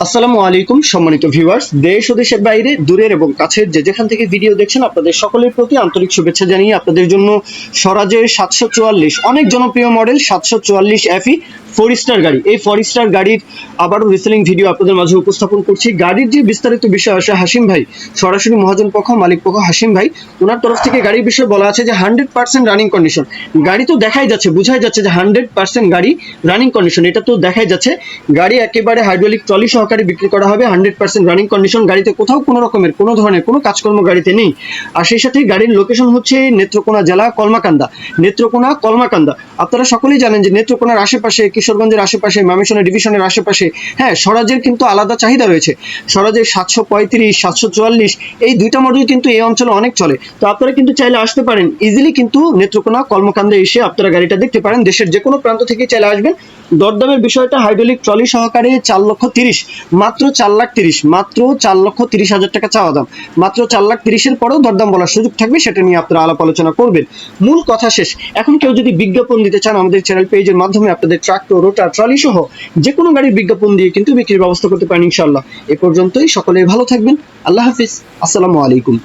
আসসালামু আলাইকুম সম্মানিত ভিউয়ার্স, দেশ ও দেশের বাইরে দূরের এবং কাছের যে যেখান থেকে ভিডিও দেখছেন আপনাদের সকলের প্রতি আন্তরিক শুভেচ্ছা জানিয়ে আপনাদের জন্য স্বরাজের 744 অনেক জনপ্রিয় মডেল 744 এফই 4 স্টার গাড়ি। এই 4 স্টার গাড়ির আবারও রিসেলিং ভিডিও আপনাদের মাঝে উপস্থাপন করছি। গাড়ির যে বিস্তারিত বিষয় আসে হাসিম ভাই, সরাসরি মহাজন পক্ষ মালিক পক্ষ হাসিম ভাই, ওনার তরফ থেকে গাড়ির বিষয়ে বলা আছে যে 100% রানিং কন্ডিশন। গাড়ি তো দেখাই যাচ্ছে, বোঝাই যাচ্ছে যে 100% গাড়ি রানিং কন্ডিশন, এটা তো দেখাই যাচ্ছে। গাড়ি একেবারে হাইড্রোলিক ট্রলি সহকারে বিক্রি করা হবে, 100% রানিং কন্ডিশন। গাড়িতে কোথাও কোনো রকমের কোনো ধরনের কোনো কাজকর্ম গাড়িতে নেই। আর সেই সাথে গাড়ির লোকেশন হচ্ছে নেত্রকোনা জেলা কলমাকান্দা। নেত্রকোনা কলমাকান্দা আপনারা সকলেই জানেন যে নেত্রকোনার আশেপাশে, কিশোরগঞ্জের আশেপাশে, ময়মনসিংহ ডিভিশনের আশেপাশে, হ্যাঁ, স্বরাজের কিন্তু আলাদা চাহিদা রয়েছে। স্বরাজের 735 744 এই দুইটা মডেল কিন্তু এই অঞ্চলে অনেক চলে। তো আপনারা কিন্তু চাইলে আসতে পারেন, ইজিলি কিন্তু নেত্রকোনা কলমাকান্দা এসে আপনারা গাড়িটা দেখতে পারেন। দেশের যে কোনো প্রান্ত থেকে চাইলে আসবেন। দরদামের বিষয়টা হাইড্রোলিক ট্রলি সহকারে 4,30,000, মাত্র 4,30,000, মাত্র 4,30,000 টাকা চাওয়া দাম। মাত্র 4,30,000 পরেও দরদাম বলার সুযোগ থাকবে, সেটা নিয়ে আপনারা আলাপ আলোচনা করবেন। মূল কথা শেষ। এখন কেউ যদি বিজ্ঞাপন দিতে চান আমাদের চ্যানেল পেজের মাধ্যমে আপনাদের ট্রাক্টর, রোটার, ট্রলি সহ যে কোনো গাড়ির বিজ্ঞাপন দিয়ে কিন্তু বিক্রির ব্যবস্থা করতে পারেন ইনশাআল্লাহ। এ পর্যন্তই, সকলে ভালো থাকবেন। আল্লাহ হাফিজ, আসসালামু আলাইকুম।